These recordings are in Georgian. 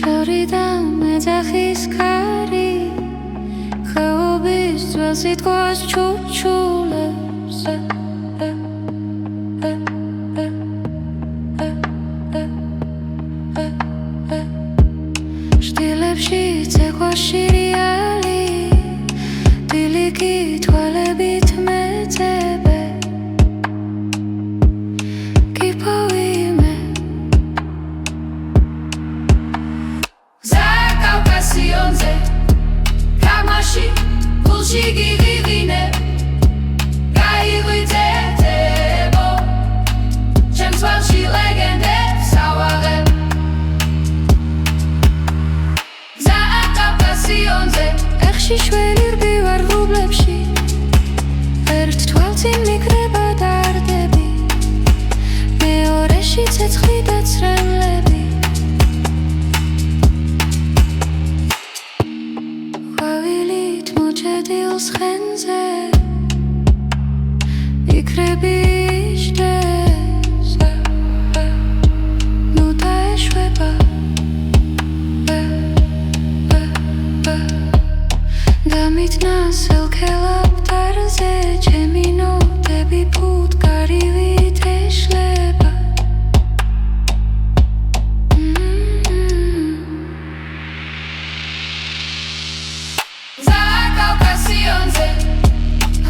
შორიდან მეძახის ქარი ხეობის ძველს იტყვის ჩუჩულებს შტილებში ცეკვა შირიალი დილიკი თვალებით მეძებე გიგივინე გაიღვიძეთებო ჩემს ვალში ლეგენდებს ავაღებ გზა კავკასიონზე ეხში შველი რბივარ ღრუბლებში ერთ თვალწინ მიკრება დარდები მეორეში ცეცხლი და ცრემლები დილს ხენზე იქრები იშდეს ნუ დაეშვება დამიტნა სელქელაპტარზე ჩემი ნოტები ფუტკარივით ეშლება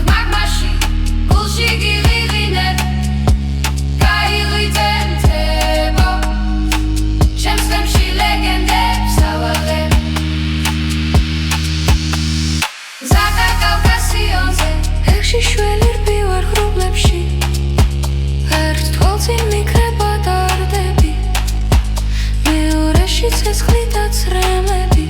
მაგმაში გულში გივიღინე გაიღვიძეთებო ჩემს ხემში ლეგენდებს ავაღებ გზა კავკასიონზე ეხში შველი რბივარ ღრუბლებში ერთ თვალწინ მიკრება დარდები მეორეში ცეცხლი და ცრემლები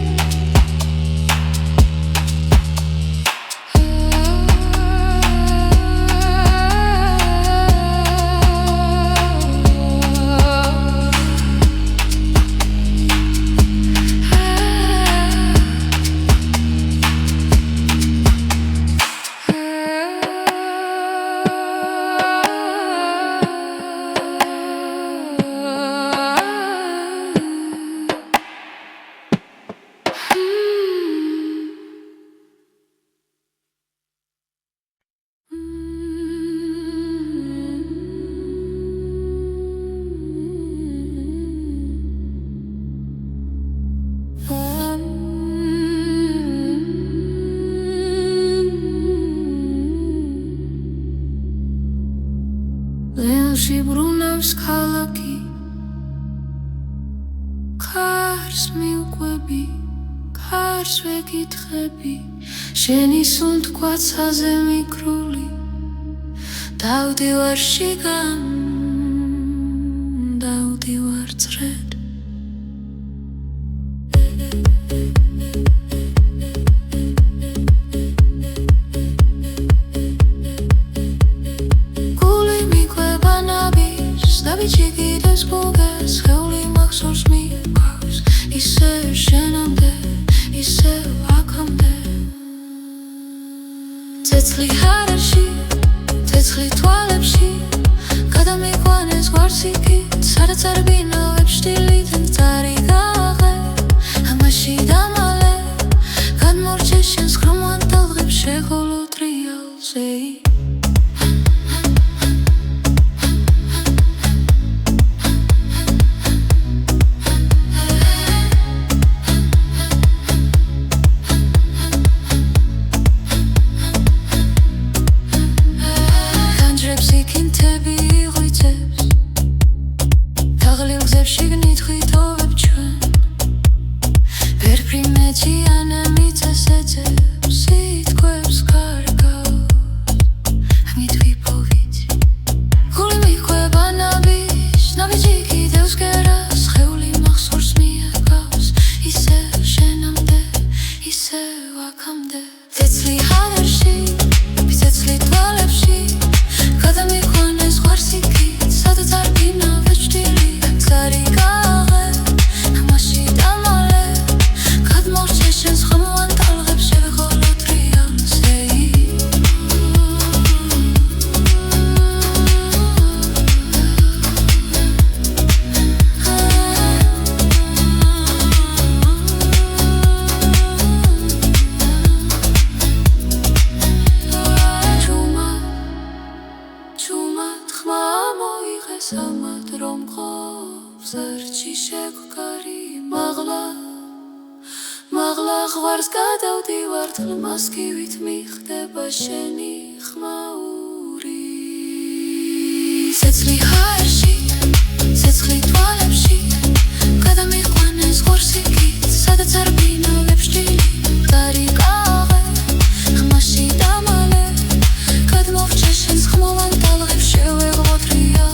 ლეონში ბრუნავს ქალაქი კარს მიუყვები კარს ვეკითხები შენი სუნთქვაცაზე მიკრული დავდივარ შიგან დავდივარ წრედ ჩიგიდეს გუგეს ხეული მახსოვს მიყვავს ისევ შენამდე ისევ აქამდე ცეცხლი ჰარაში ცეცხლი თვალებში გადამიყვანეს გვარსიკით სადაც არ ბინავებ შტილიდან წარი გაღე ამაში დამალე გადმორჩე შენს ხრომან ტალღებს შეღოლო ტრიალზე საათში შეგვკარი მაღლა ღვარს გადავდივარ თლმასკივით მიხდება შენი ხმაური ცეცხლი ჰაერში ცეცხლი თვალებში გადამიყვანეს ღორსიკით სადაც არ ბინავებს ჭილი მტარი კაღე ხმაში დამალე გადმოვჭე შენს ხმოვან ტალღებს შევეღოთ რეალ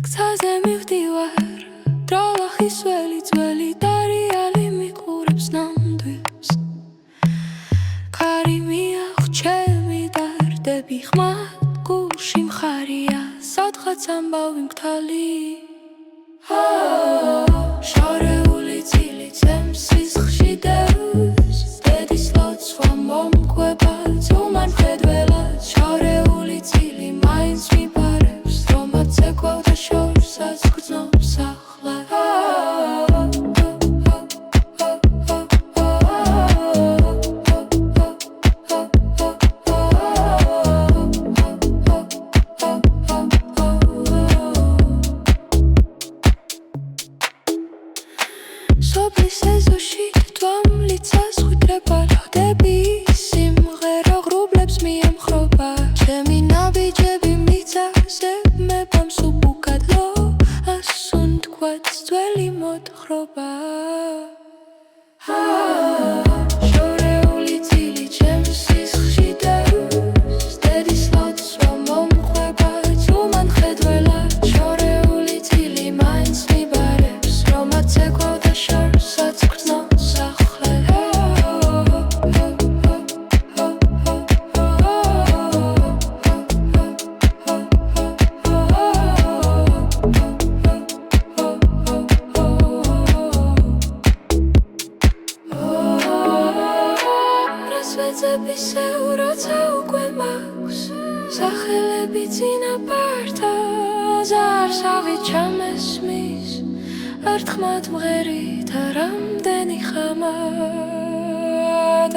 გზაზე მივდივარ დრალახის ველი ძველი დარიალი მიყურებს ნამდვილს ქარი მიახვჩები დარდები ხმად გულში მხარია სადღაც ამბავი მგთალი შორეული წილი ცემს სისხლში დევს დედის ლოცვა მომკვება ძუმან მხედველად შორეული წილი მაინც მიპარებს რომაც ეკვავდა შორსაც გრძნობს ახლა სოფლის ეზოში თვალმლიცას ხვიტრება რხდები სიმღერა ღრუბლებს მიემხრობა ჩემი ნაბიჯები მიწაზე მებამს უბუქადლო ასუნ თქვაც ძველი მოთხრობა შორეული წილი ჩემს სისხლში დევს დედის ლოცვა მომყვება ძუმან მხედველად შორეული წილი მაინც მიბარებს რომაც ეკვავდა შორსაც გრძნობს ახლა რასვეცებისეულ როცა უკვე მაქვს სახელები წინაპართა ზარსავი ჩამესმის ერთხმად მღერით რამდენი ხამად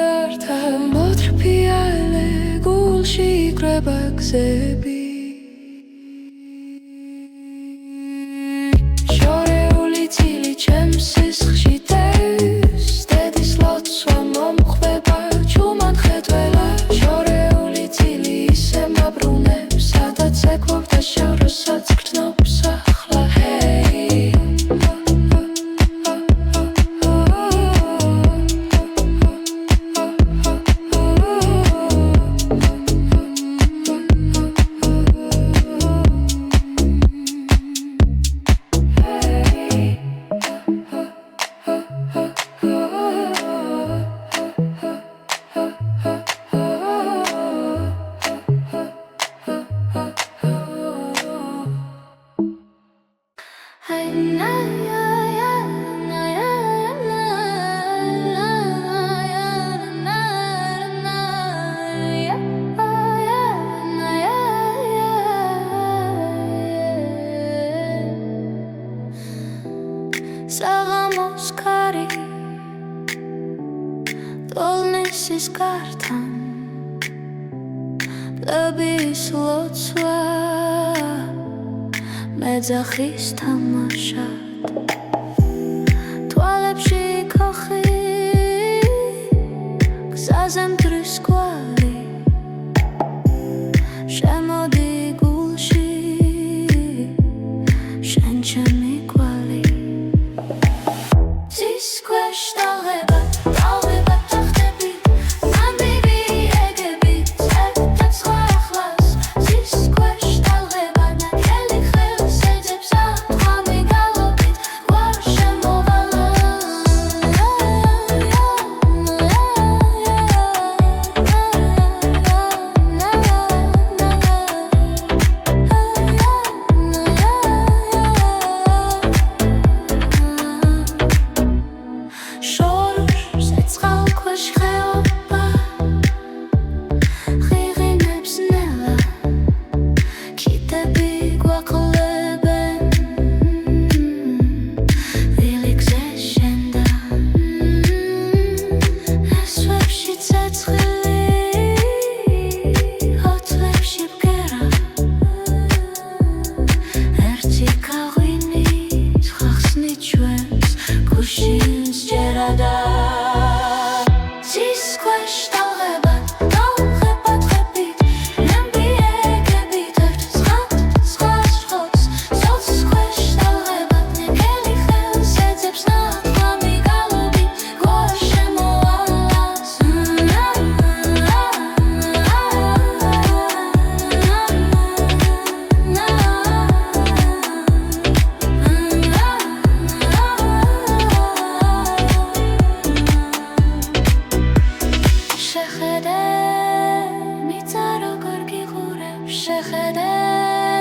ართა მოთრფიალე გულში იკრება გზები შორეული წილი ჩემს სისხლში დევს დედის ლოცვა მომყვება ჯუმან მხედველად შორეული წილი ისე მაბრუნებს სადაც ეკვავდა შორსაც გრძნობს ახლა საღამოს ქარი ტოლნისის გართან პლების ლოცვა მეძახის თამაშად თვალებში ქოხი გზაზე მტრის კვალი შემოდი გულში შენ ჩემი კვალი ძის ქვეშ ტალღება თახტები ნამდვილი ეგები წერდა სხვა ახლას ძის ქვეშ ტალღება ნაკელი ხელს ეძებს ათქვამი გალობით გვარ შემოვალა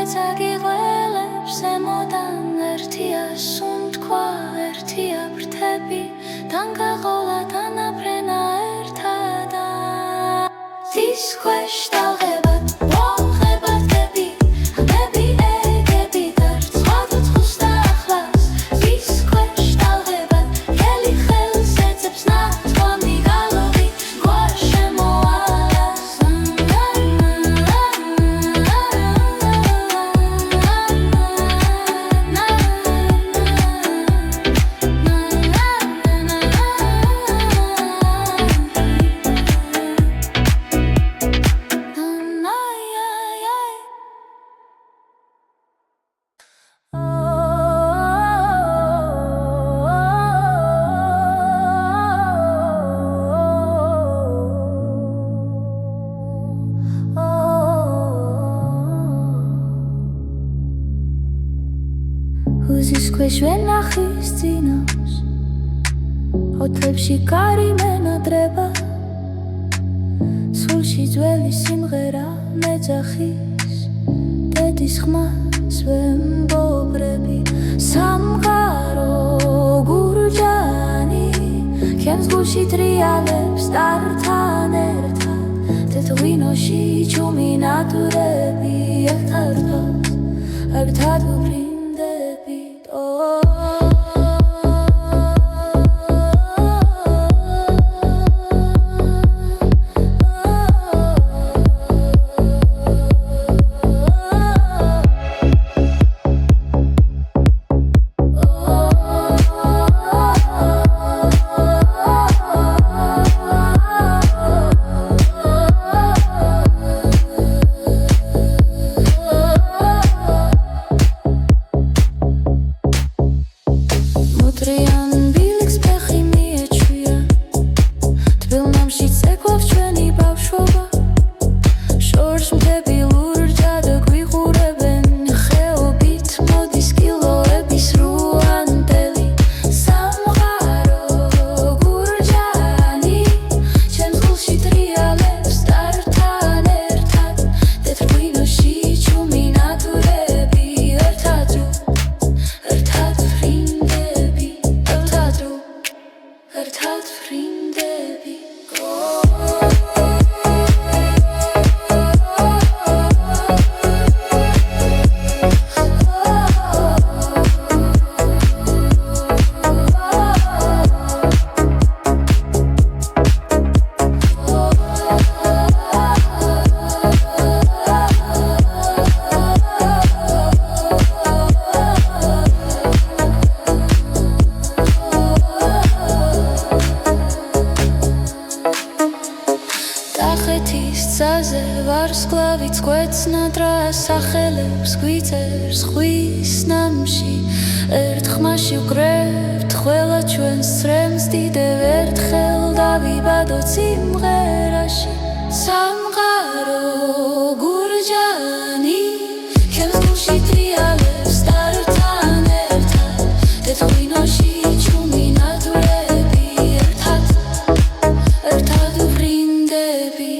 წაგიღველებს ემოდან ერთია სუნთქვა ერთია ბრთები თანგაღოლა თანაფრენა ერთადა დის ქვეშ ტალღებად მოხებად გები ხმები ეგები დარწყვადოთ ხუს და ახლას დის ქვეშ ტალღებად გელი ხელს ეძებს ნათქვა მიგალოვი გვაშემოალას Huzis ქვეშ ვენახის წინავს ოთებში კარი მენადრება სულში ძველი სიმღერა მეძახის დედის ხმას ვემბობრები სამყარო გურჯანი ჩემს გულში ტრიალებს ტართან ერთად თეთრ-ღვინოში ჩუმი ნატურები ერთად ვფრინდებით ვარსკვლავიც გვეცნადრა სახელებს გვიწერს ხვის ნამში ერთ ხმაში ვკრებთ ყველა ჩვენს ცრემს დიდევ ერთხელ დავიბადოთ სიმღერაში სამყარო გურჯანი ჩემს გულში ტრიალებს ტართან ერთად თეთრ-ღვინოში ჩუმი ნატურები ერთად ვფრინდები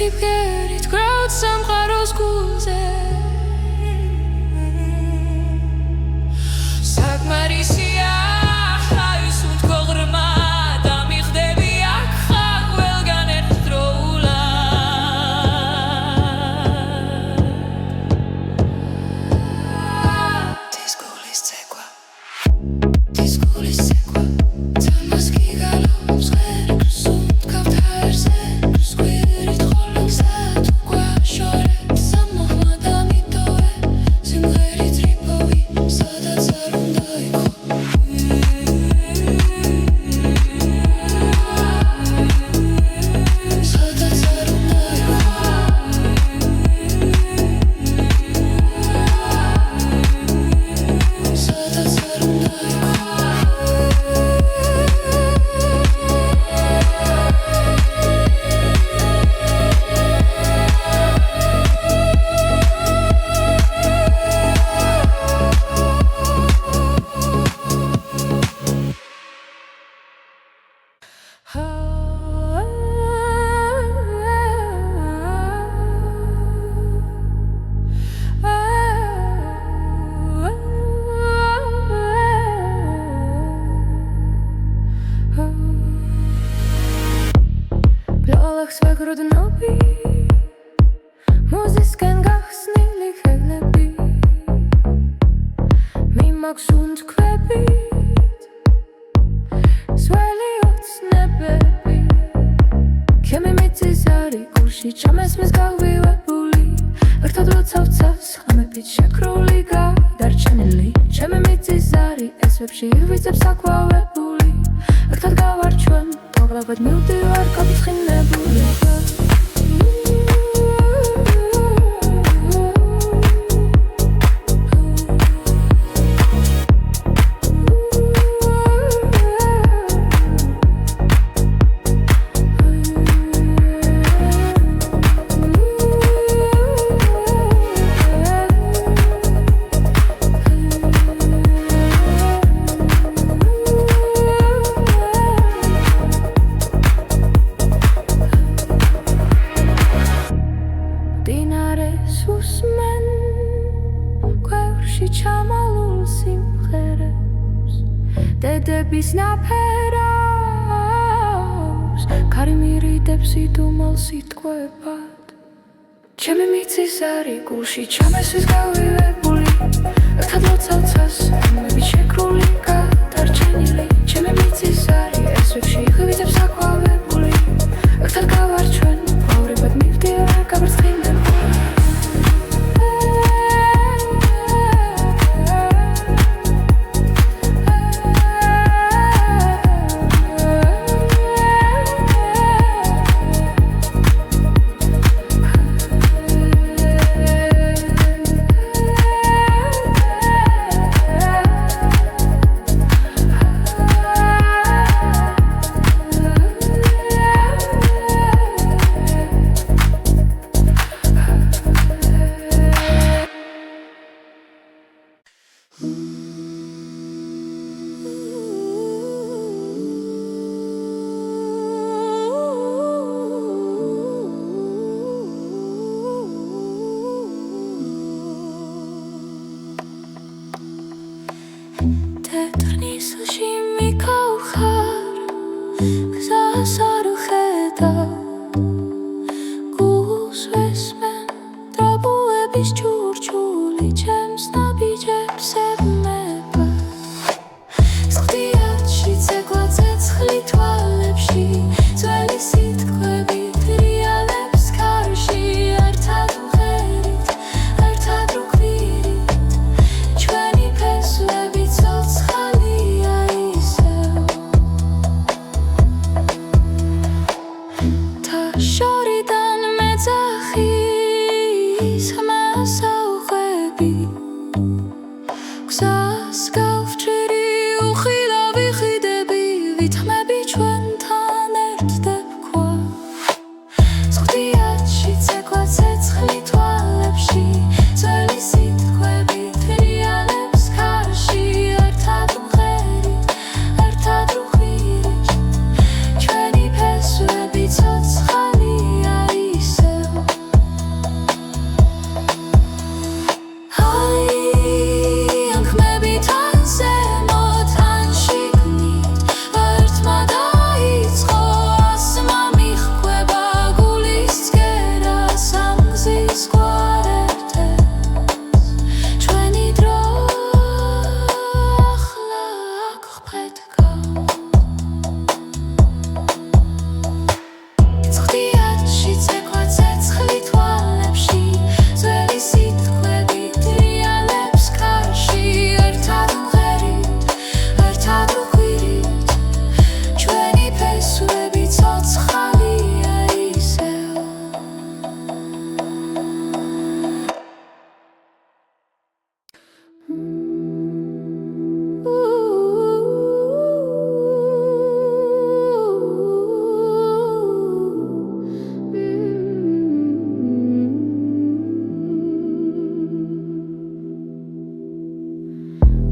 სიფიერით გრაუთ სამყაროს გულზე საკმარისია ხავის უთქო ღრმა და მიხდები აქ ხარ ყველგან ერთდროულად tis gulis tsegua Tamas gigalobs ghergrs utkavt harze Squirit holog zat uqua shoret Samohma damitoe Simgherit ripovi Sadat zarunda ikho Sadat zarunda ikho Sadat zarunda ikho Ბლოლახს ვეგროდნობი მოზისკენ გახსნილი ხევნები მიმაქვს უნთქვებით სველი ოცნებები ჩემი მიწის არი გულში ჩამესმის გავივებული ერთად როცა ვცავს ხამებით შეკრული გადარჩენილი ჩემი მიწის არი ესვებში ივიძებს აკვავებული ერთად გავარჩვენ მოგლაბად მივდივარ გაფრთხილებული დინარეს უსმენ გვერდში ჩამალულ სიმღერებს დედების ნაფერავს ქარი მირიდებს იდუმალ სიტყვებად ჩემი მიწის არი გულში ჩამესვის გავივებული ერთად როცა ვცავს ხმებით შეკრული გადარჩენილი ჩემი მიწის არი ესვებში ივიძებს აკვავებული ერთად გავარჩვენ ყვავრებად მივდივარ გაფრთხილებული თეთრნისლში მიკავხარ გზას არ ვხედავ გულს ვესმენ დრაბუების ჩურჩული ჩემს ნაბიჯებს ებმება სხდიათში ცეკვა ცეცხლი თვალებში ძველი სიტყვებით რიალებს ქარში ერთად ვღერით ერთად ვქვირით ჩვენი ფესვები ცოცხალია ისევ და შორიდან მეძახის ხმას ავხვები გზას გავჭერი უხილავი ხიდები ვითმები ჩვენთან ერთდებ ქვა სხდიათში ცეკვა ცეცხლი თვალებში ძველი სიტყვებით რიალებს ქარში ერთად ვღერით ერთად ვხვირით ჩვენი ფესვები ცოცხალია ისევ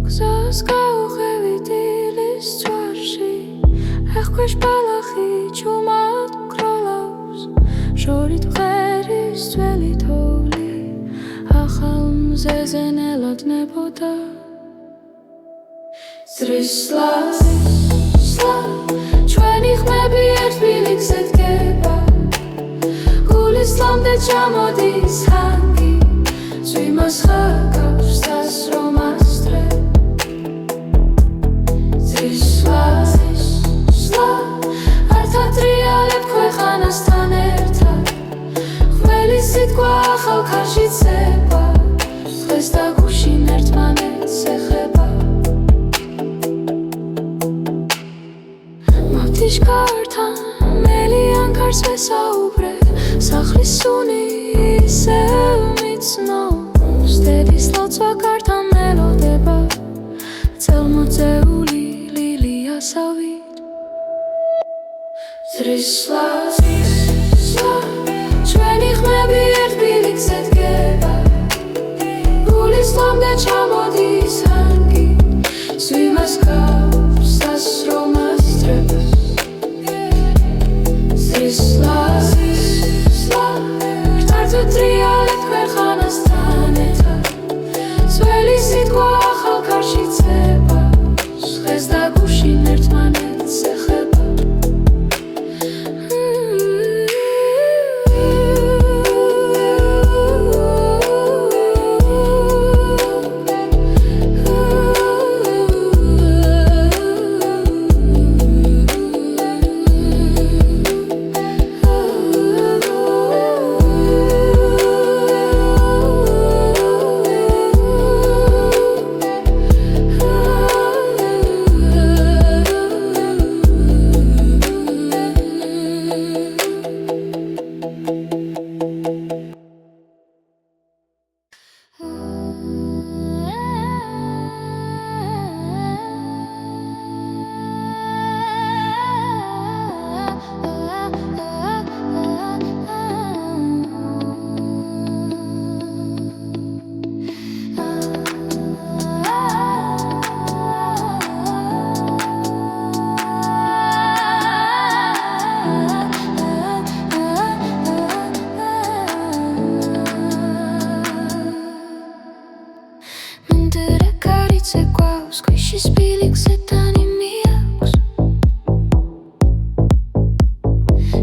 გზას გავუღები დილის წვარში ეხქვეშ ბალახი ჩუმად გროლავს შორით მღერის ძველი თოვლი ახალ მზეზე ნელოდნებოდა ზრისლა ჩვენი ხმები ერთ ბილიკზე დგება გულისლამდე ჩამოდის ხანგი ზვიმას ხაკავს დასრომას დღე ზრისლა არ თატრიალებ ქვეყანასთან ერთად ხმელი სიტყვა ახალ ქარში ცება დღეს და გუშინ ერთმანეთს ეხება მავთიშკართან მელიან ქარს ვესაუბრე სახლის სუნი ისევ მიცნობს დედის ლოცვა კართან მელოდება წელმოწეული ლილიასავით ზრისლა ჩვენი ხმები ერთ ბილიკზე დგება გულისლამდე ჩამოდის ხანგი ზვიმას გავს დასრომას დრებს ზრისლა რთართვეტრიალებ ქვეყანასთან ერთად ძველი სიტყვა ახალ ქარში ცება დღეს და გუშინ ერთმანეთს ეხება Squishes feelings that tani miaks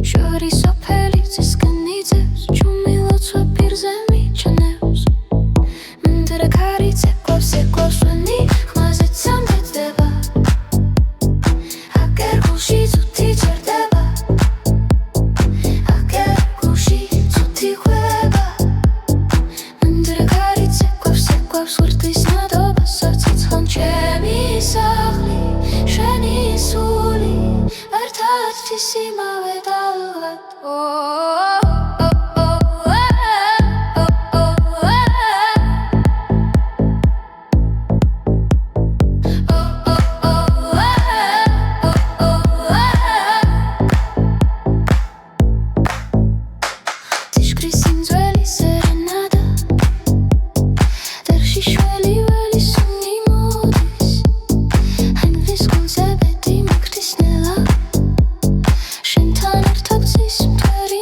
Shori sopelits iskanitsevs Chumilotsa pirze michanevs Mendere karitse kvavs veni Khmazet samdet deba Ager gulshi zuti cherdeba Ager gulshi zuti khweba Mendere karitse kvavs vurtis nadoba Sartsits khanchemi სახლი შენი სული ერთად ისიმავე დავღად Tishkrisin ძველი სერენადა დერში შველი ველი სუნი მოდის Heinrichs Gulzebedi mikrisnela შენთან ერთად ზის მტერი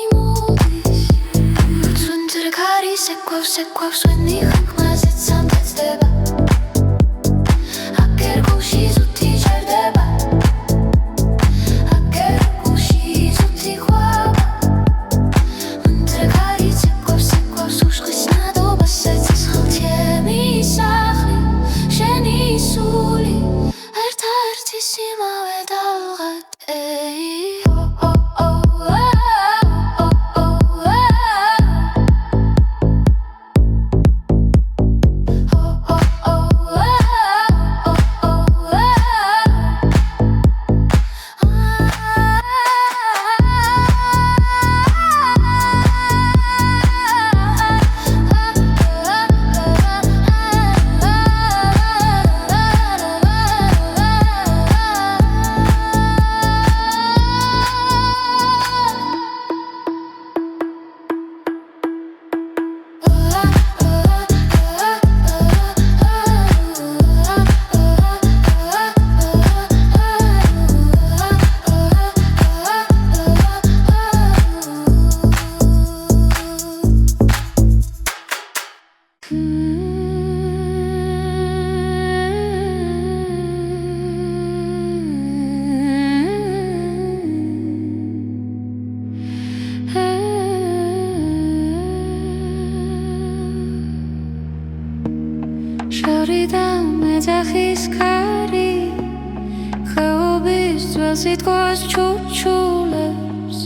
თვალს იტყოს ჩუჩულებს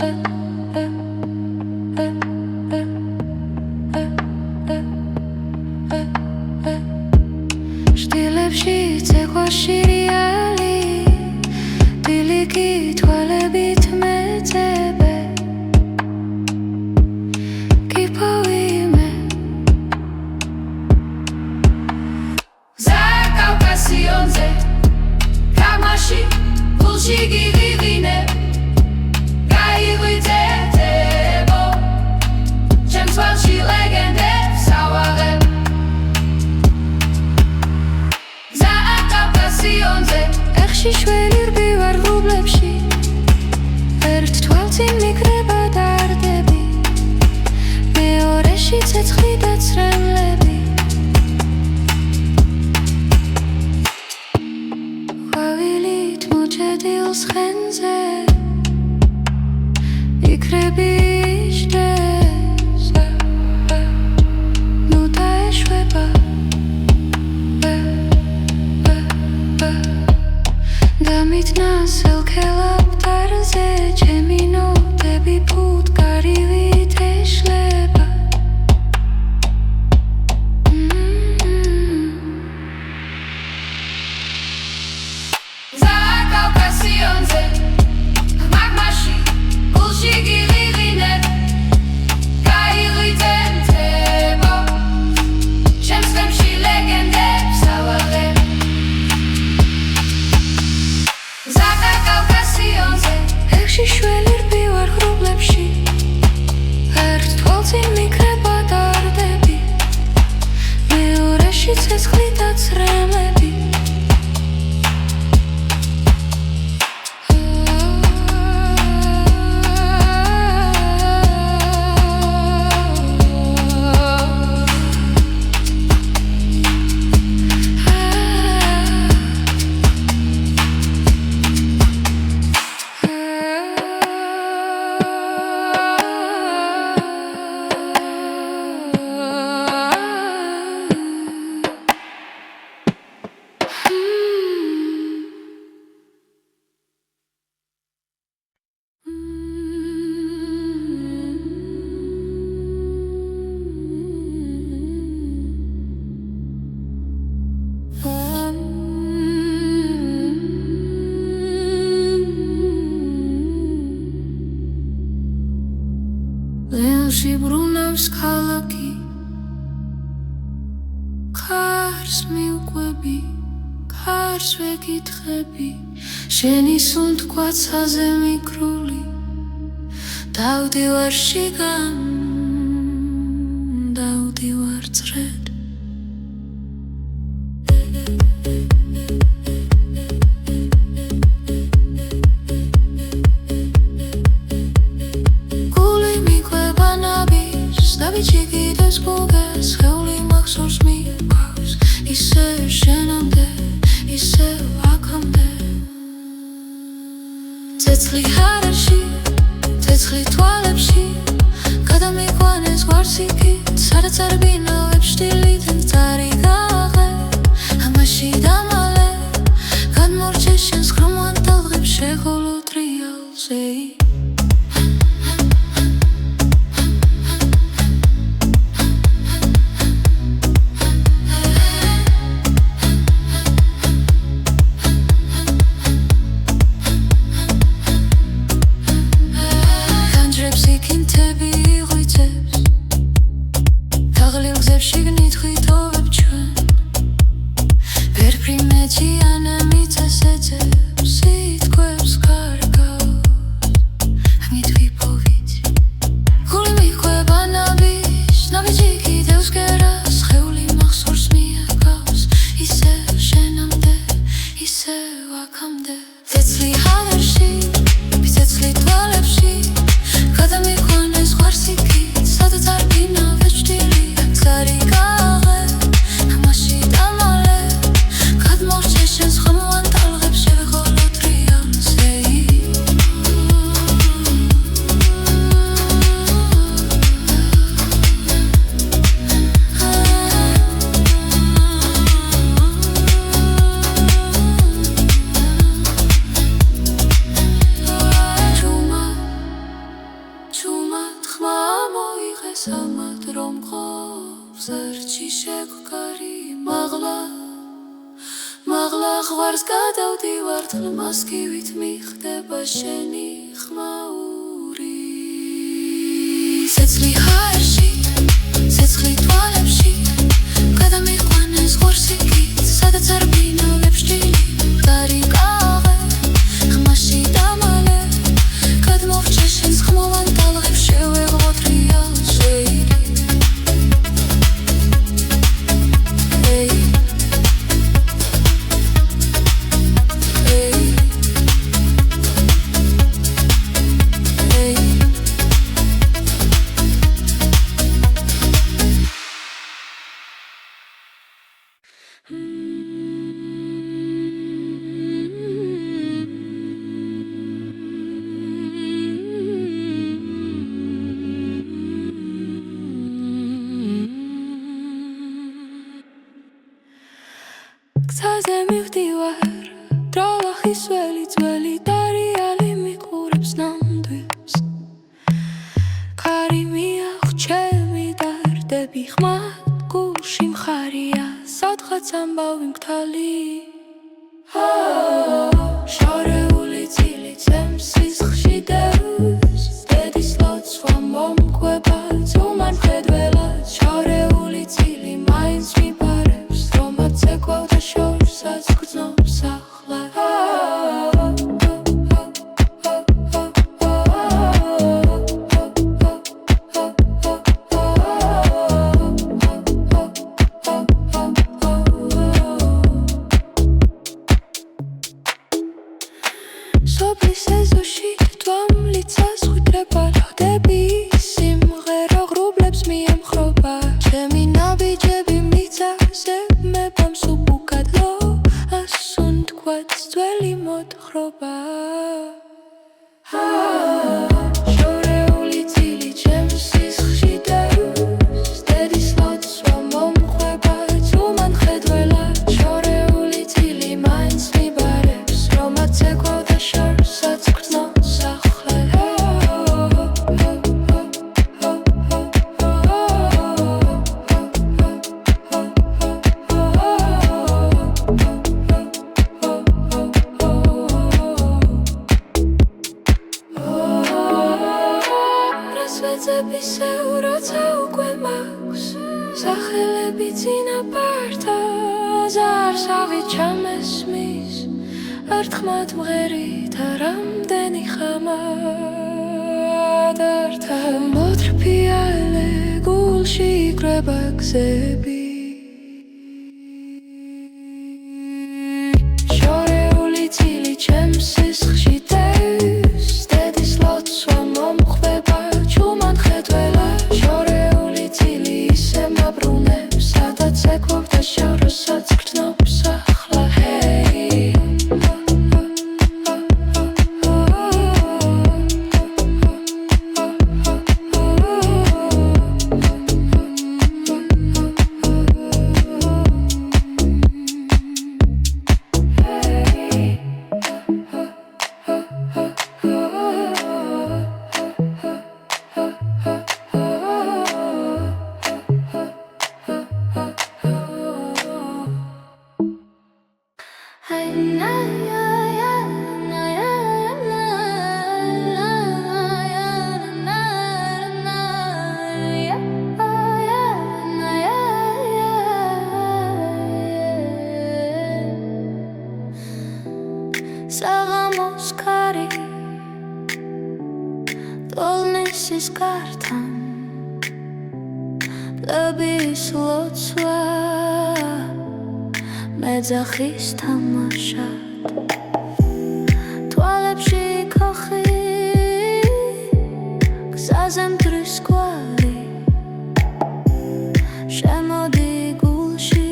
შტილებში ცეკვას შირიალი დილიკი თვალებით მეძებე კიპოვიმე ზაკავკასიონზე გამაში გულში გივიღინე გაიღვიძებო ჩემს თვალში ლეგენდებს ავაღებ ზაკავკასიონზე ეხში შველი რბივარ ღრუბლებში ერთ თვალწინ მიკრება დარდები მეორეში ცეცხლი და ცრემლები ყვავილით მოჭედილს ხენზე იქრები იჯდეს ნუ დაეშვება დამიტნა სელქელაპტარზე ჩემი ნოტები ფუტკარივით ეშლება ზაკავკასიონზე მაგმაში გულში გივიღინე გაიღვიძებო ჩემს თემში ლეგენდებს ავაღებ ზაკავკასიონზე ეხში შველი რბივარ ღრუბლებში ერთ თვალწინ მიკრება დარდები მეორეში ცეცხლი და ცრემლები ლელში ბრუნავს ქალაქი ქარს მიუყვები ქარს ვეკითხები შენი სუნთქვაცაზე მიკრული დავდივარ შიგან დავდივარ წრედ დავიჭიგდეს გუგას ხეული მახსოვს მიყვავს ისევ შენამდე ისევ აქამდე ცეცხლი ჰარაში ცეცხლი თვალებში გადამიყვანეს გვარსიქით სადაც არ ბინავებ შტილიდან წარი გააღე ამაში დამალე გადმორჩე შენს ხრომან ტალღებს შეღოლო ტრიალზე შიგნით ხვიტოვებ ჩვენ ვერფრი მეჭიანა მიწასეძებს სიტყვებს კარგავს ამით ვიპოვით გული მიყვება ნაბიჯ ნაბიჯი კიდევ სგერას ხეული მახსოვს მიაკავს ისევ შენამდე ისევ აქამდე ცეცხლი ჰავერში ცეცხლი თვალებში გადამიყვანეს ღვარსიქით სადაც არ ბინავებ შტილი წარი გააღე ამაში დამალე გადმორჩე შენს ხრომან ტალღებს შევეღოლო ტრიალზე ახლა ღვარს გადავდივარ თლმასკივით მიხდება შენი ხმაური ცეცხლი ჰაერში ცეცხლი თვალებში გადამიყვანეს ღორსიკით სადაც არ ბინავებს ჭილი გარიგავე ხმაში დამალე გადმოვჭე შენს ხმოვან ტალღებს შევეღოთ რეალ შეირი გზაზე მივდივარ დრალახის ველი ძველი დარიალი მიყურებს ნამდვილს ქარი მიაღჩევი დარდები ხმად გულში მხარია სადღაც ამბავი მგთალი შორეული წილი წემს სისხლში დევს დედის ლოცვა მომკვება ძუმან მხედველად შორეული წილი მაინც მიბარებს რომაც ეკვავდა შორსაც გრძნობს ახლა სოფლის ეზოში თვალმლიცას ხვიდრება ლოდები სიმღერა ღრუბლებს მიემხრობა ჩემი ნაბიჯები მიწაზე მებამ სუბუქადლო ასუნ თქვაც ძველი მოთხრობა შორეული წილი ჩემს სისხლში დევს დედის ლოცვა მომყვება ძუმან მხედველად შორეული წილი მაინც მიბარებს რომაც ეკვავდა შორსაც გრძნობს ახლა რასვეცებისეულ როცა უკვე მაქვს სახელები წინაპართა ზარსავი ჩამესმის ერთხმად მღერით რამდენი ხამად ართა მოთრფიალე გულში იკრება გზები შორეული წილი ჩემს სისხლში დევს დედის ლოცვა მომყვება ჯუმან მხედველად შორეული წილი ისე მაბრუნებს სადაც ეკვავდა შორსაც გრძნობს ახლა საღამოს ქარი ტოლნისის კართან პლების ლოცვა მეძახის თამაშად თვალებში ქოხი გზაზე მტრის კვალი შემოდი გულში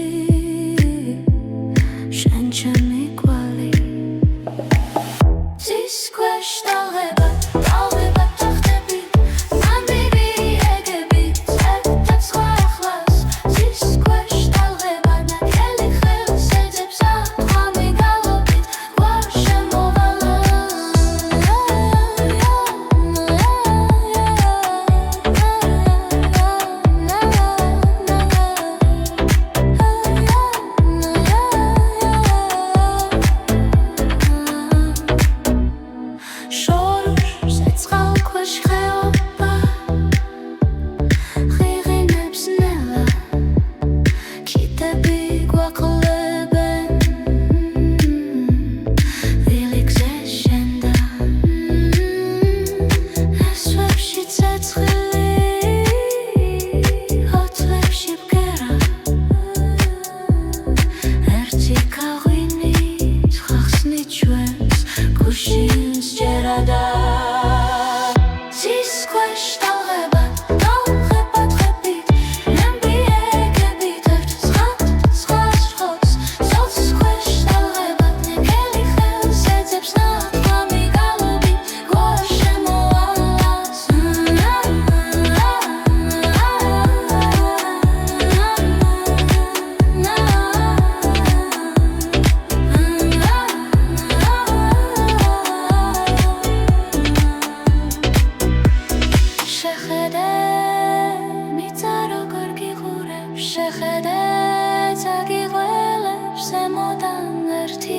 შენ ჩემი კვალი Cis questa leva, talveba tachtები, ნამდვილი ეგები, წევრთაც ხვახლას Cis questa leva, ნაკელი ხელს ეძებს ათხვამი გალობით, გვარ შემოვალა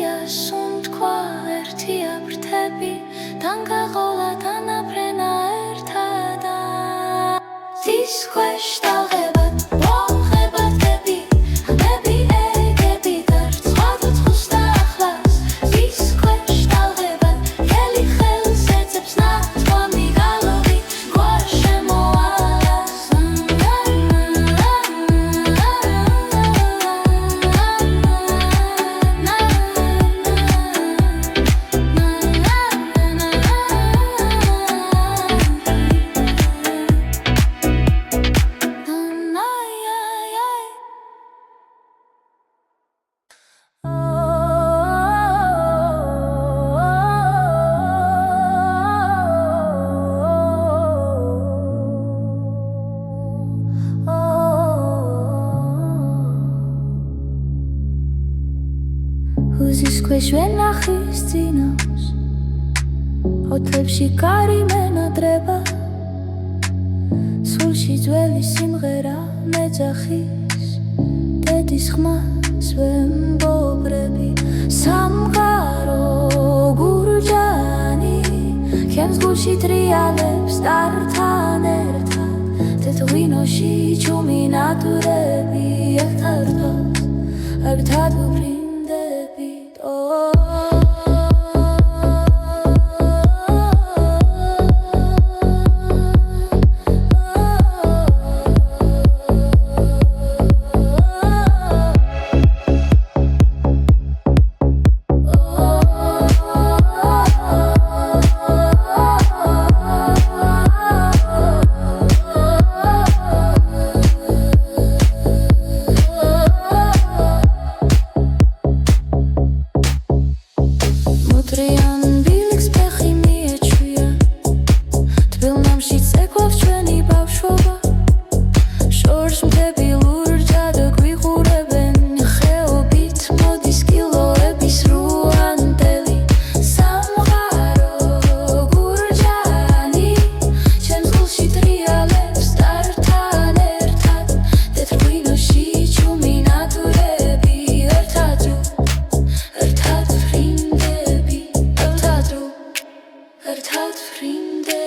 ერთია სუნთქვა ერთია ბრთები დანგაღოლა თანაფრენა ერთადა ზის ქვეშ ტალღებად მოხებად გები ხმები ეგები გარცხვა და ახლას ზის ქვეშ ტალღებად გელი ხელს ეძებს ნათქვამი გალობი გვარ შემოვალას Uzis ქვეშ ვენახის წინავს ოთლებში კარი მენადრება სულში ძველი სიმღერა მეძახის დედის ხმას ვემბობრები სამყარო გურჯანი ჩემს გულში ტრიალებს ტართან ერთად თეთრ-ღვინოში ჩუმი ნატურები ერთად ვფრინდებით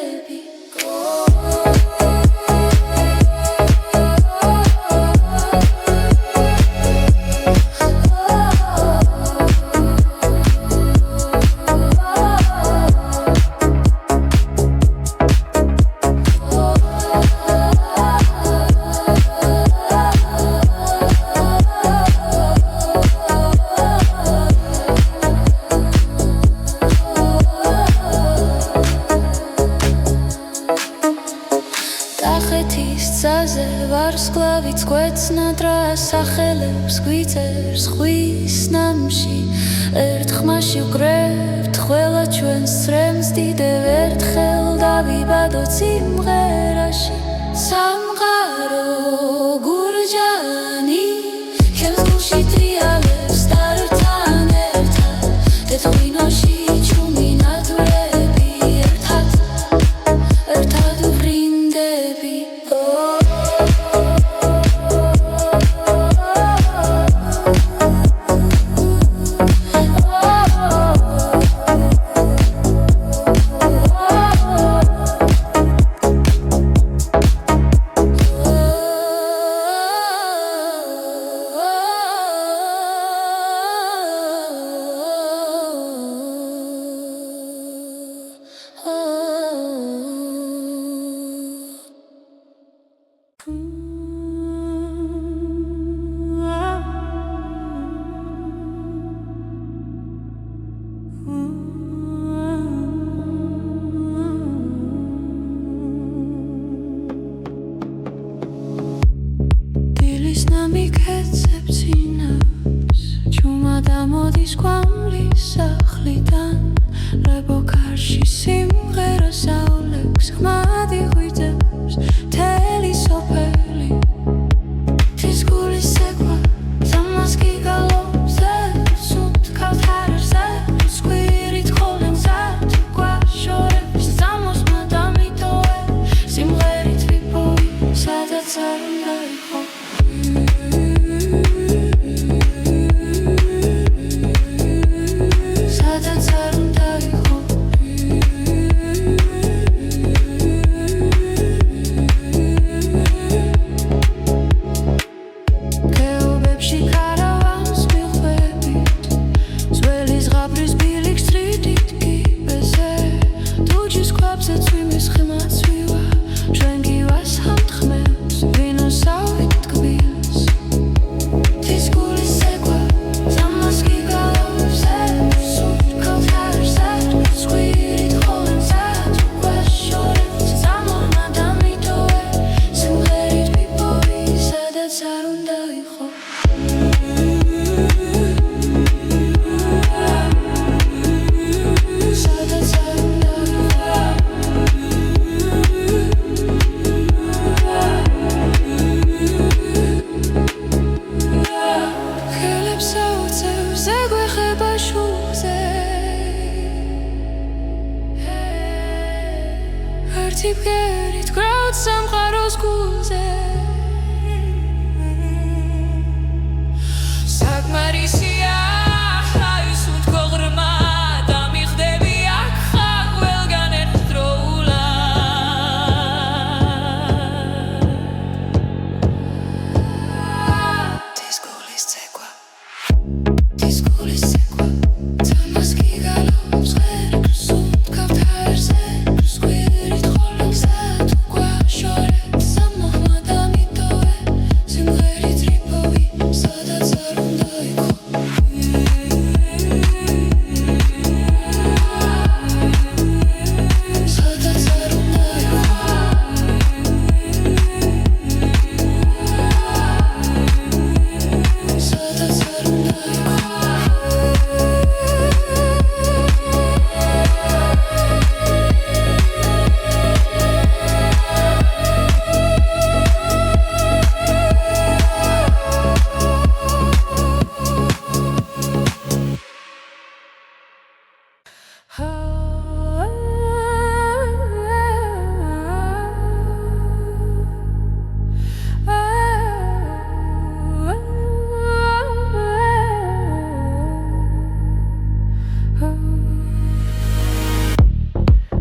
ვარსკვლავიც გვეცნადრა სახელებს გვიწერს ხვის ნამში ერთ ხმაში ვკრებთ ყველა ჩვენს ცრემს დიდევ ერთხელ დავიბადოთ სიმღერაში სამყარო გურჯანი ჩემს გულში ტრიალებს ტართან ერთად თეთრ-ღვინოში ჩუმი ნატურები ერთად ვფრინდები ერთი ფერით გრაუთ სამყაროს გულზე საკმარისია ის უთქო ღრმა და მიხდები აქ ხარ ყველგან ერთდროულად This გულის ცეკვა თამას გიგალობს ღერებს უთქავთ ჰაერზე სკვირით ხოლმსა თუ გვაშორეთ სამოხმა და მიტოვე სიმღერით რიფოვი სადაც არ უნდა იყო სადაც არ უნდა იყო სადაც არ უნდა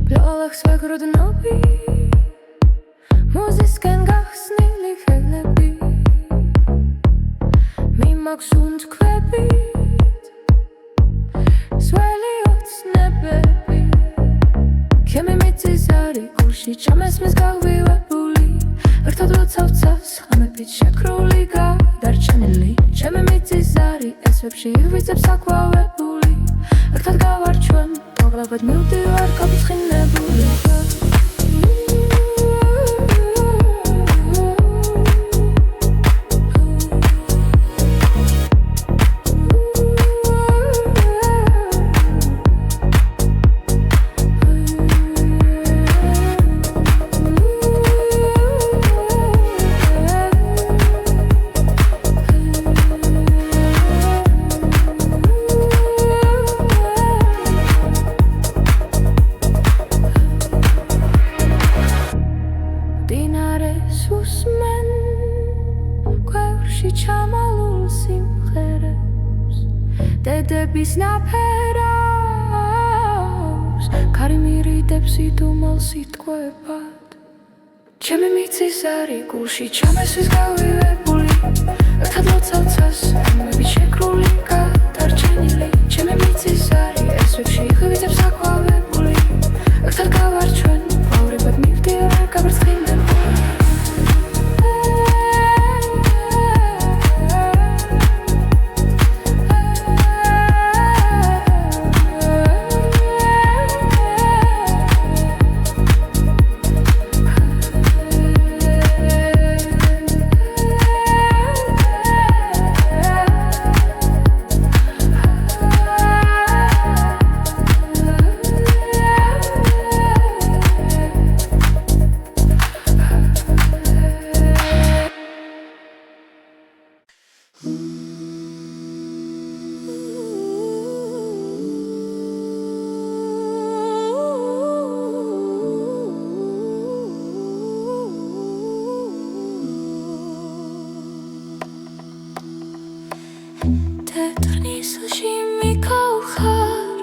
ბლოლახს ვაგროდნობი მოზისკენ გახსნილი ხელები მიმაქვს უნთქვებით სველი ოცნებები ჩემი მიწის არი გულში ჩამესმის გავივებული ერთად როცავთ ცას ხამებით შეკრული გადარჩენილი ჩემი მიწის არი ესვებში ივიძებს აკვავებული ერთად გავარჩვენ მოგლაბად მივდივარ გაფრთხილებული დინარეს უსმენ ქვევრში ჩამალულ სიმღერებს დედების ნაფერავს ქარი მირიდებს იდუმალ სიტყვებად ჩემი მიწის არი გულში ჩამესვის გავივებული ერთად ლოცავთ ცას ხამებით შეკრული გადარჩენილი ჩემი მიწის არი ესვებში ივიძებს აკვავებული ერთად გავარჩვენ ვავრებად მივდივარ გაფრთხილებული თეთრნისლში მიქავხარ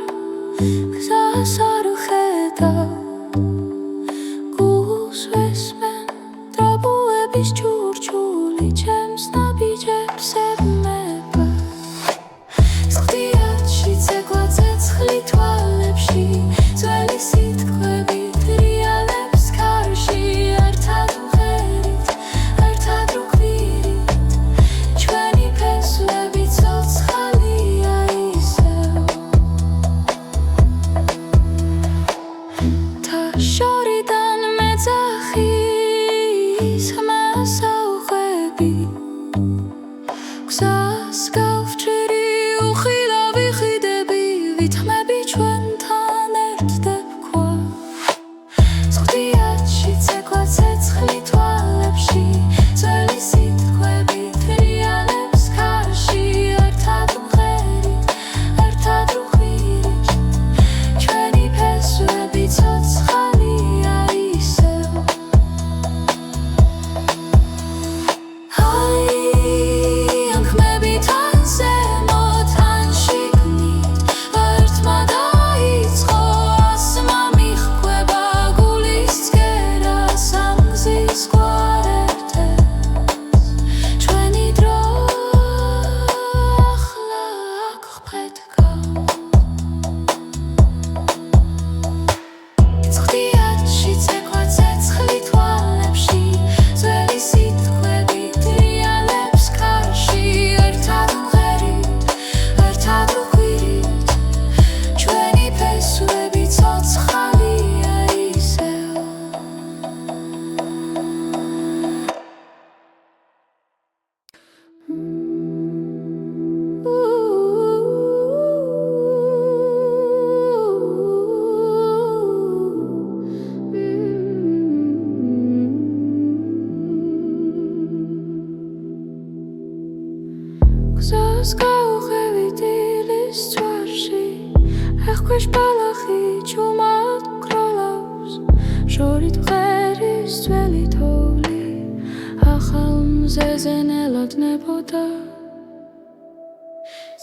გზას არ ვხედავ გულს ვესმენ დრაბუების ჭურჭული ჩემს ნაბიჯებს ებმება სხდიათში ცეკვა ცეცხლი თვალებში ძველი სიტყვებით რეალებს კარში ერთად ვღერით ერთად ვგვირით ჩვენი ფესვები ცოცხალია ისევ და შორიდან მეძახის ხმას ავღვები გზას გავჭერი უხილავი ხიდები ვითმები ჩვენთან ერთდებქვა სხდიათში ცეკვა ცეცხლი თვალებში ძველი სიტყვებით რეალებს კარში ერთად ვღერით ერთად ვღვირით ჩვენი ფესვები ცოცხალია ისევ ქვეშ ბალახი ჩუმად კროლავს შორით ღერის ძველი თოვლი ახალ მზეზე ნელოდნებოდა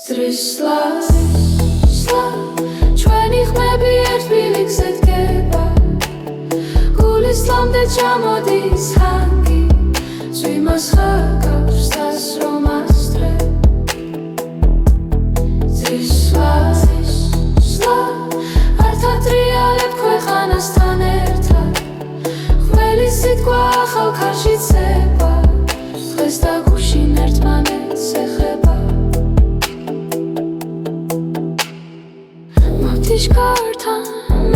ზრისლა ჩვენი ხმები ერთ ბილიქზე დგება გულის ლამდე ჩამოდის ჰანგი ზვიმას ხაკავს დასრომას დღე ზრისლა არ თატრიალებ ქვეყანასთან ერთად ხმელი სიტყვა ახალ ქარში ცება დღეს და გუშინ ერთმანეთს ეხება მავთიშკართან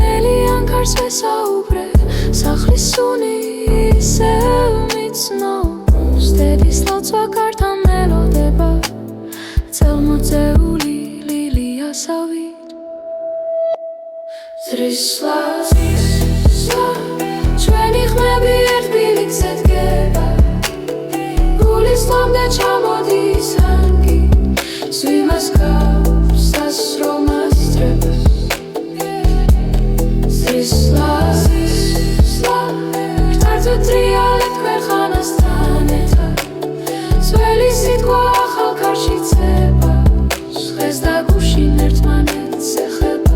მელიან ქარს ვესაუბრე სახლის სუნი ისევ მიცნობს დედის ლოცვა კართან მელოდება წელმოწეული ლილიასავით ზრისლა ჩვენი ხმები ერთ ბილიქზე დგება გულის ლამდე ჩამოდის ჰანგი ზვიმას გავს დასრომას ძრებს ზრისლა თრიალებ ქვეყანასთან ერთად ძველი სიტყვა ახალ ქარში ცება დღეს და გუშინ ერთმანეთს ეხება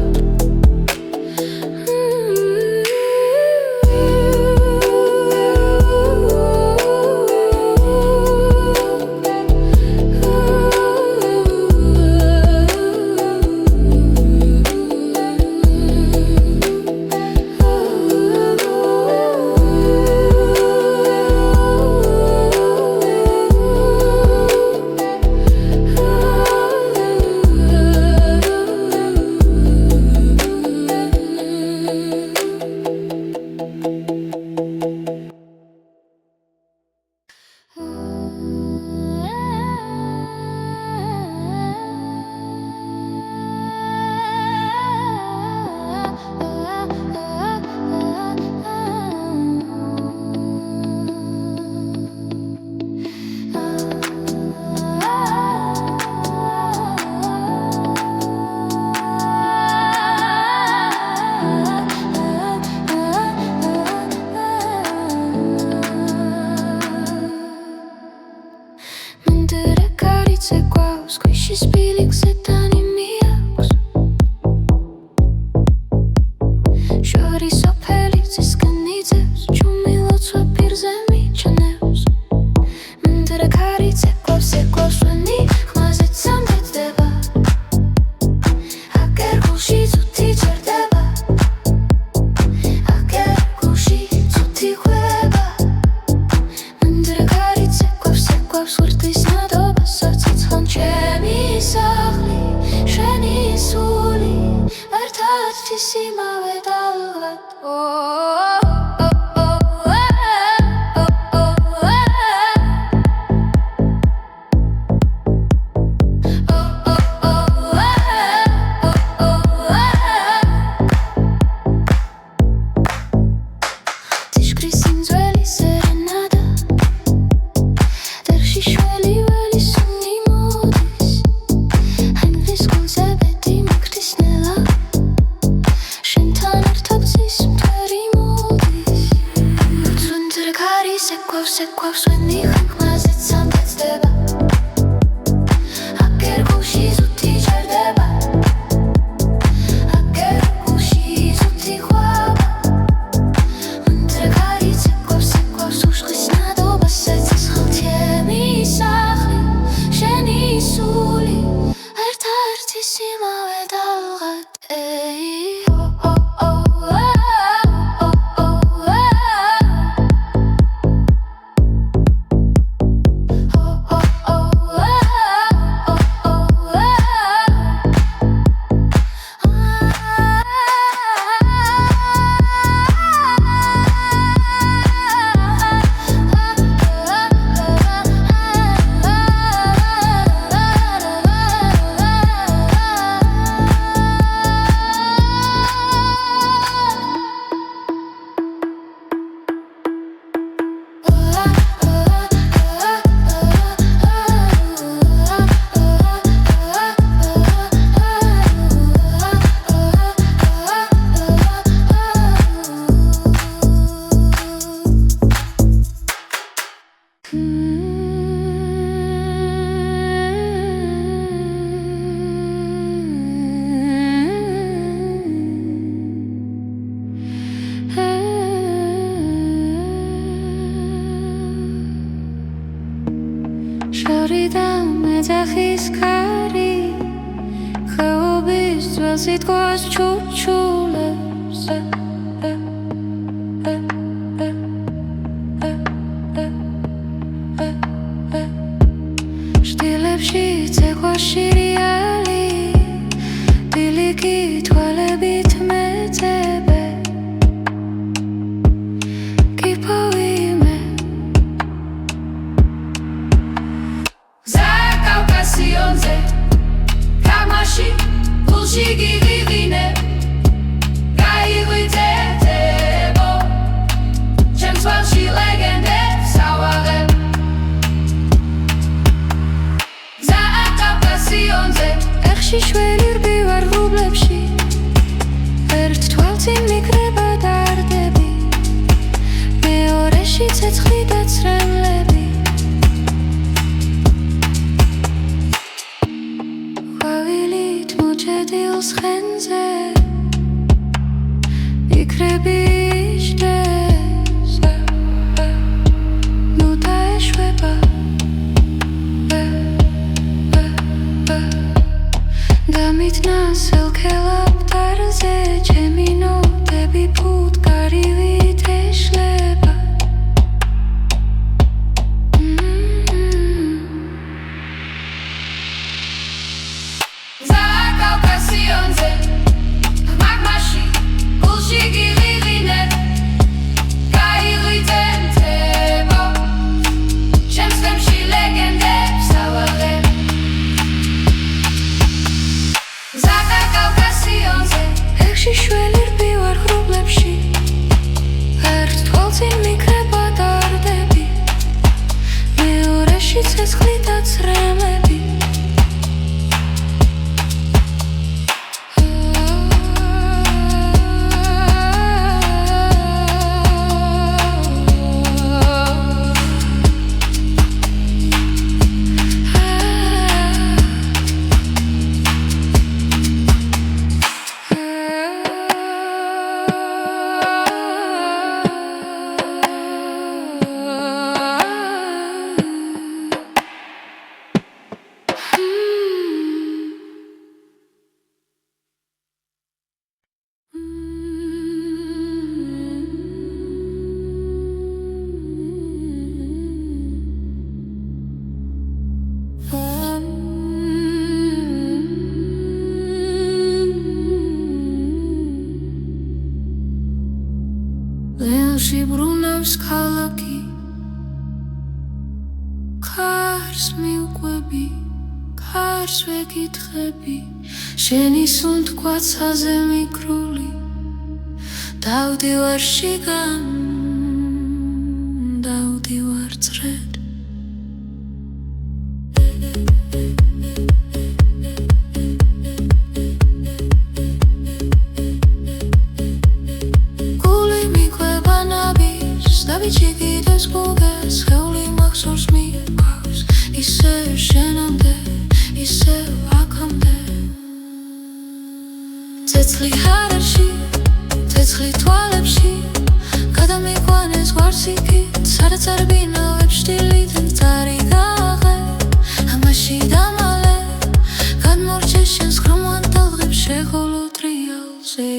Squishy spilling setani miaks Shori sopeli ziskanitsevs Chumilotsa pirzemi chanevs Mendere karitse klavs veni Khmazet samdet deba Aker gushi zuti cherdeba Aker gushi zuti khweba Mendere karitse klavs vurtis nadoba Satsitshan chemi sahli Sheni suli Ertat tisima vedalvat Tishkrisin zveli serenada Dershi shveli veli sunni modis Hanglis konzebeti maktisnela Shentan ertat zis mteri modis ოჯახის ქარი ხეობის ძველ სიტყვას ჩუჩულებს შტილებში ცეკვა შირიალი დილიკი თვალებით მეძებე კიპოვიმე Zakaukasionze Kamashi Pulshi gigirine Gairiteltebo Чем свалши легенде Сауарем Zakaukasionze ეხში შველი რბივარ ღრუბლებში ერთ თვალწინ მიკრება დარდები მეორეში ცეცხლი და ცრემლები ყვავილით მოჭედილს ხენზე იქრები იჯდეს ნუ დაეშვება დამიტნა სელქელაპტარზე ჩემი ნოტები ფუტკარივით ეშლება Zakaukasionze Magmashi Pulshi gigirine Gairiteltebo Чем свалши легенде Сауарем Zakaukasionze ეხში შველი რბივარ ღრუბლებში ერთ თვალწინ მიკრება დარდები მეორეში ცეცხლი და ცრემლები ლეონში ბრუნავს ქალაქი კარს მიუყვები კარს ვეკითხები შენი სუნთქვაცაზე მიკრული დავდივარ შიგან დავდივარ წრედ გული მიყვება ნაბის დავიჭიგდეს გუგას ხეული მახსოვს მიყვავს ისე შენამდე ისე აქამდე ცეცხლი ჰარაში ცეცხლი თვალებში გადამიყვანეს ვარსიქით სადაც არ ბინავებ შტილით მწარი გაღე ამაში დამალე გადმორჩე შენს ხრომან ტალღებს შეღოლო ტრიალზე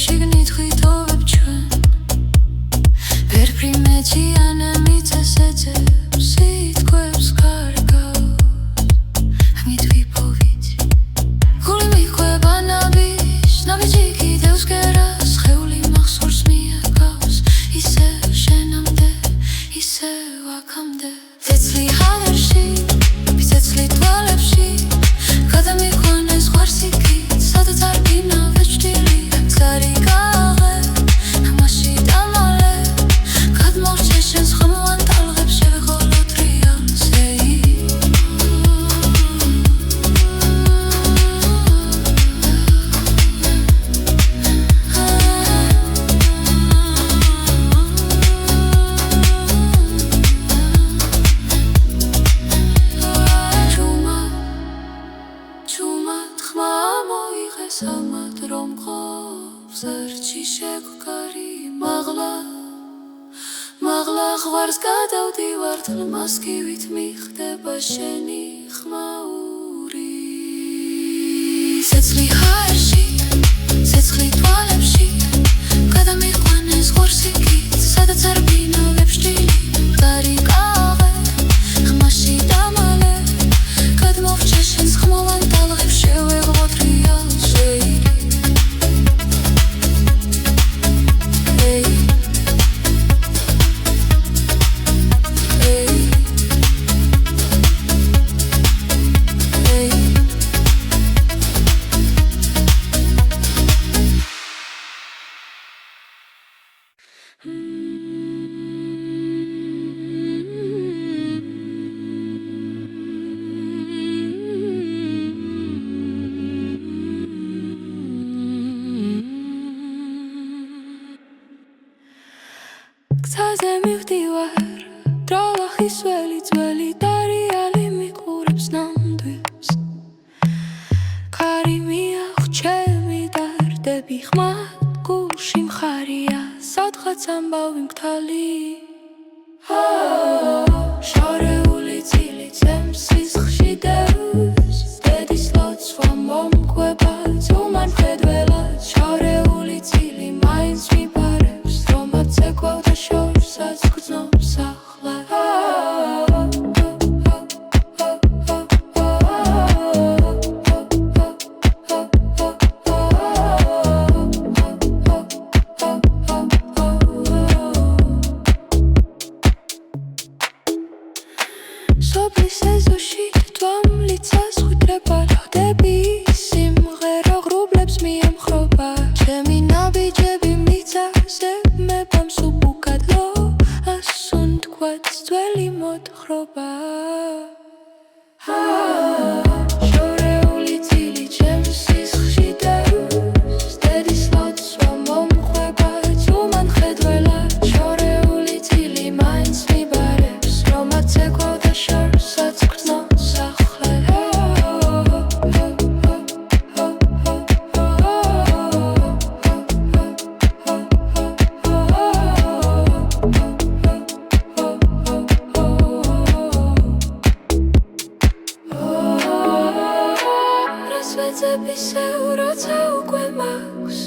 შიგნით ღვთოვებ ჩვენ ვერფრი მეჭიანე მიწას ეძებს სიტყვებს კარგავს შეგვკარი მაღლა ღვარს გადავდივართ მასკივით მიხდება შენი ხმაური ცეცხლი ჰაერში ცეცხლი თვალებში გადამიყვანეს ღორსიკი სადაც არ ბინავებს ჭილი მტარი კაღე ხმაში დამალე გადმოვჭე შენს ხმოვან ტალღებს შევეღოთ რეალში გზაზე მივდივარ დრალახის ველი ძველი დარიალი მიყურებს ნამდვილს ქარი მიახვჩები დარდები ხმად გულში მხარია სადღაც ამბავი მგთალი შორეული წილი წემს სისხლში დევს დედის ლოცვა მომკვება ძუმან მხედველად შორეული წილი მაინც მიპარებს რომაც ეკვავდა შორსაც გრძნობს ახლა სოფლის ეზოში თვალმლიცას ხვიტრება ხდები სიმღერა ღრუბლებს მიემხრობა ჩემი ნაბიჯები მიწაზე მებამს უკადლო ასუნ თქვაც ძველი მოთხრობა შორეული წილი ჩემს სისხლში დევს დედის ლოცვა მომყვება ძუმან მხედველად შორეული წილი მაინც მიბარებს რომაც ეკვავდა შორსაც გრძნობს ახლა რასვეცებისეულ როცა უკვე მაქვს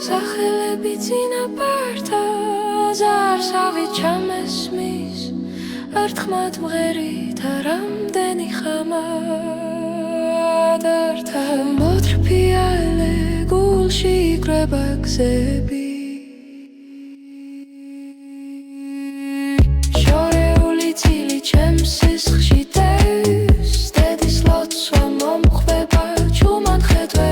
სახელები წინაპართა ზარსავი ჩამესმის ერთხმად მღერით რამდენი ხამად ართა მოთრფიალე გულში იკრება გზები